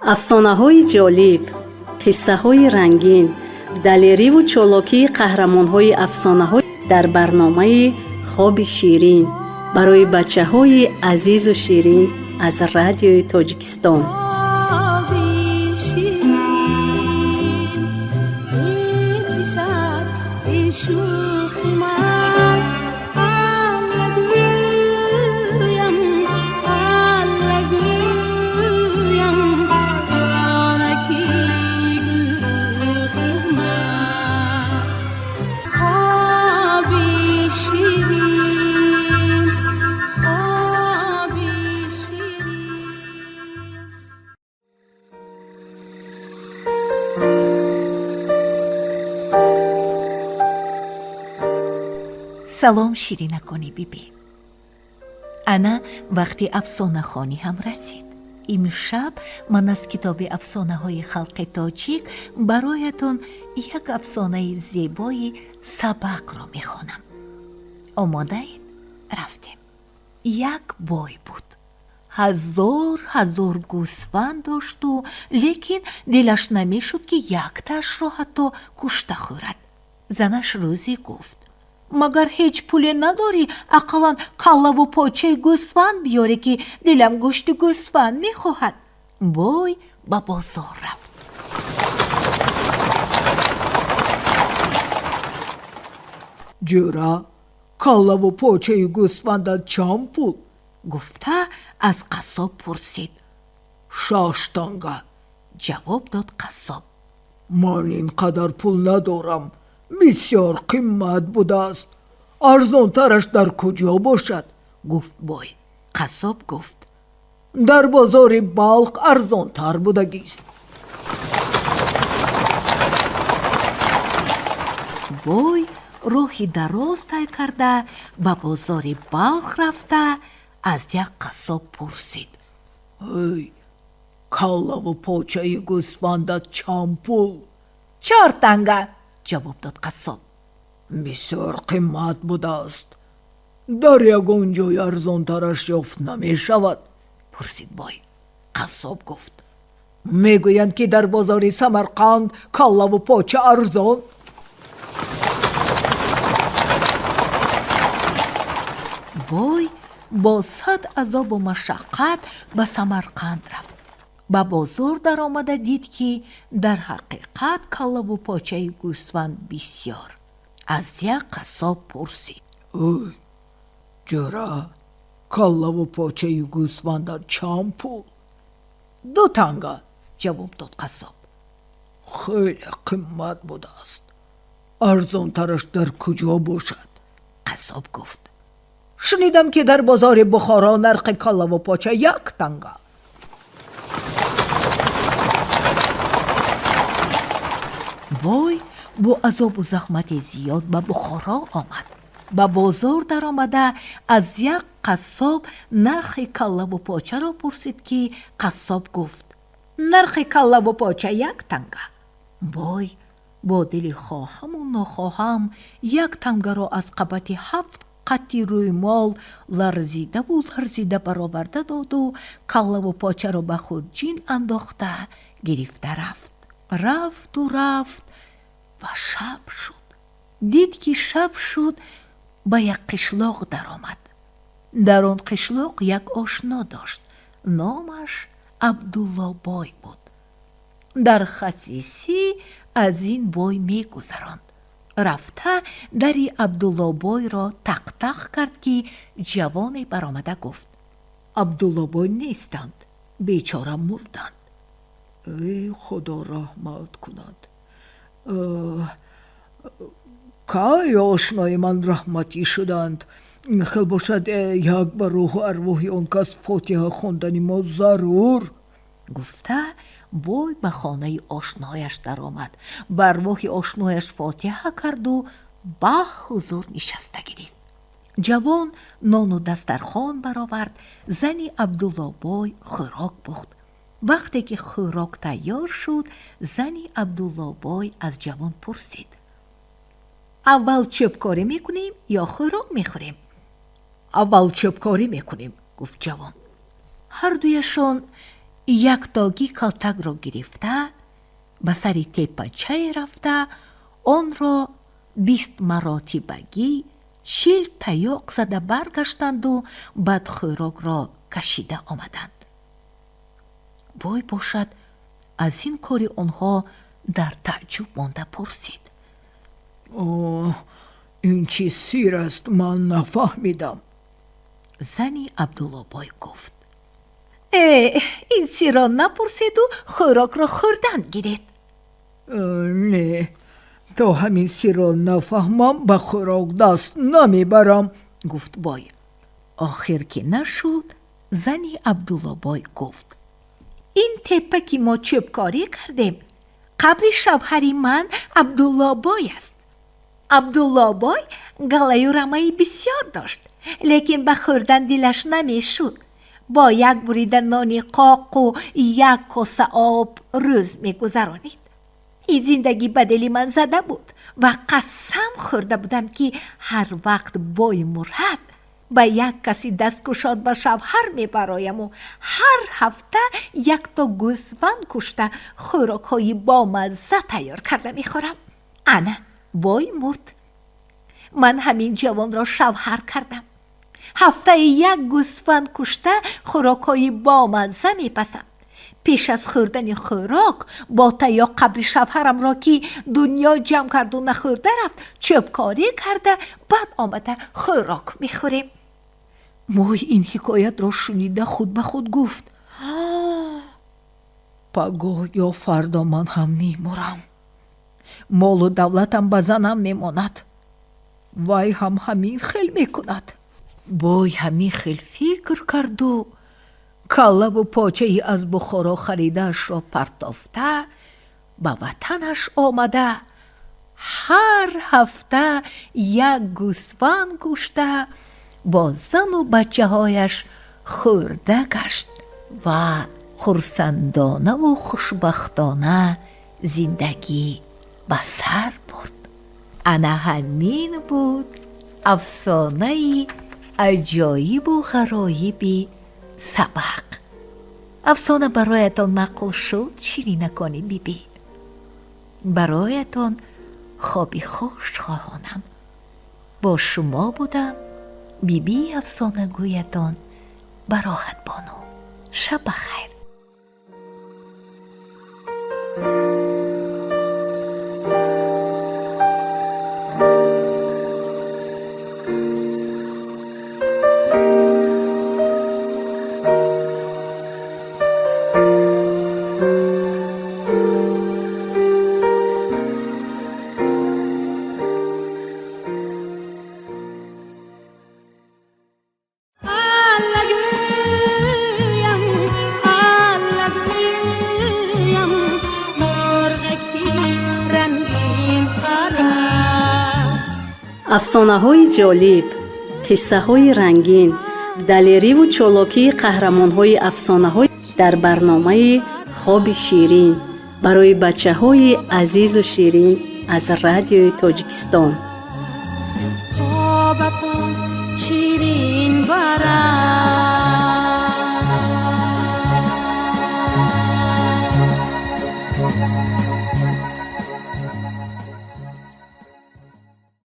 افسانه‌های جالب، قصه‌های رنگین، دلیری و چالاکی قهرمان‌های افسانه‌ها در برنامه خواب شیرین برای بچه‌های عزیز و شیرین از رادیوی تاجیکستان. سلام شیرینکانی بیبی. انا وقتی افسانه خانی هم رسید. امشب من از کتاب افسانه های خلق تاجیک برایتون یک افسانه زیبای سبق را میخوانم. آماده اید؟ رفتیم. یک بای بود. هزار گوسفند داشت و لیکن دلش نمیشد که یک تاش را حتی کشته خورد. زنش روزی گفت: مگر هیچ پولی نداری اقلا کله و پاچه گوسفند بیاری که دلم گوشت گوسفند میخواهد؟ بای به بازار رفت. جورا کله و پاچه گوسفندت چند پول؟ گفته از قصاب پرسید. 6 تانگه. جواب داد قصاب. من اینقدر پول ندارم، بسیار قیمت بوده است. ارزان ترش در کجا باشد؟ گفت بای. قصاب گفت: در بازار بلخ ارزان تر بودگیست. بای راهی دراز طی کرده به بازار بلخ رفته از یک قصاب پرسید: ای کله و پاچه گوسفندت چند پول؟ 4 تانگه. جواب داد قصاب. بسیار قیمت بوده است. در یگان جای ارزان ترش یافت نمی شود؟ پرسید بای. قصاب گفت: میگویند که در بازار سمرقند کله و پاچه ارزان. بای با 100 عذاب و مشقت به سمرقند رفت. به بازار در آمده دید که در حقیقت کله و پاچه گوسفند بسیار. از یک قصاب پرسید: ای جورا کله و پاچه گوسفندت چند پول؟ 2 تانگه. جواب داد قصاب. خیلی قیمت بوده است. ارزان ترش در کجا باشد؟ قصاب گفت: شنیدم که در بازار بخارا نرخ کله و پاچه 1 تانگه. بای با عذاب و زحمت زیاد به بخارا آمد. به بازار در آمده از یک قصاب نرخ کله و پاچه را پرسید که قصاب گفت: نرخ کله و پاچه 1 تانگه. بای با دل خواهم و نخواهم 1 تانگه را از قبط 7 قطی روی مال لرزیده برآورده داد و کله و پاچه را به خورجین انداخته گرفته رفت و شب شد. دید که شب شد به یک قشلاق در آمد. در آن قشلاق یک آشنا داشت. نامش عبدالله بای بود. در خسیسی از این بای می گذراند. رفته دری عبدالله بای را تق کرد که جوانی برآمده گفت: عبدالله بای نیستند، بیچاره مردند. ای خدا رحمت کند. که آشنای من رحمتی شدند. خیلی باشد یک بر روح و ارواح آن کس فاتحه خواندن ما ضرور. گفته بای به خانه آشنایش در آمد. بر ارواح آشنایش فاتحه کرد و به حضور نشسته گرفت. جوان نان و دسترخوان برآورد. زنی عبدالله بای خوراک پخت. وقتی که خوراک تیار شد زنی عبدالله بای از جوان پرسید: اول چوبکاری میکنیم یا خوراک میخوریم؟ اول چوبکاری میکنیم. گفت جوان. هر دویشان یک داگی کلتک را گرفته به سر تپچه رفته آن را 20 مراتبگی شیل تیاق زده برگشتند و بعد خوراک را کشیده آمدند. بوی باشد از این کاری آنها در تعجب مانده پرسید: این چی سیر است؟ من نفهمیدم. زنی عبدالله بای گفت: این سیر را نپرسید و خوراک را خوردن گیرید. نه، تا همین سیر را نفهمم به خوراک دست نمیبرم، گفت بای. آخر که نشد زنی عبدالله بای گفت: این تپه که ما چوبکاری کردیم قبر شوهر من عبدالله بای است. عبدالله بای گله و رمه بسیار داشت، لیکن به خوردن دلش نمیشد. با یک بریده نان قاق و یک کاسه آب روز میگذرانید. این زندگی به دل من زده بود و قسم خورده بودم که هر وقت بای مرد به یک کسی دست گشاد به شوهر میبرایم و هر هفته یک تا گوسفند کشته خوراک های با مزه تیار کرده میخورم. انا بای مرد. من همین جوان را شوهر کردم. هفته یک گوسفند کشته خوراک های با مزه میپسم. پیش از خوردن خوراک با تیاق قبر شوهرم را که دنیا جمع کرد و نخورده رفت چوبکاری کرده بعد آمده خوراک میخوریم. موی این حکایت را شنیده خود به خود گفت: پگاه یا فردا من هم میمرم. مال و دولتم به زنم میماند. وای هم همین خیل میکند. بای همین خیل فکر کرد و کله و پاچه ای از بخارا خریدهش را پرتافته به وطنش آمده هر هفته یک گوسفند کشته با زن و بچه هایش خورده گشت و خرسندانه و خوشبختانه زندگی به سر برد. انا همین بود افسانه عجایب و غرایب سبق. افسانه برایتان نقل شد. شیرینکانی بیبی. برایتان خوابی خوش خواهانم. با شما بودم بیبی افسانه گویتان براحت بانو. شب بخیر. افسانه‌های جالب، قصه‌های رنگین، دلیری و چالاکی قهرمان‌های افسانه‌های در برنامه خواب شیرین برای بچه‌های عزیز و شیرین از رادیوی تاجیکستان. خوابتون شیرین برام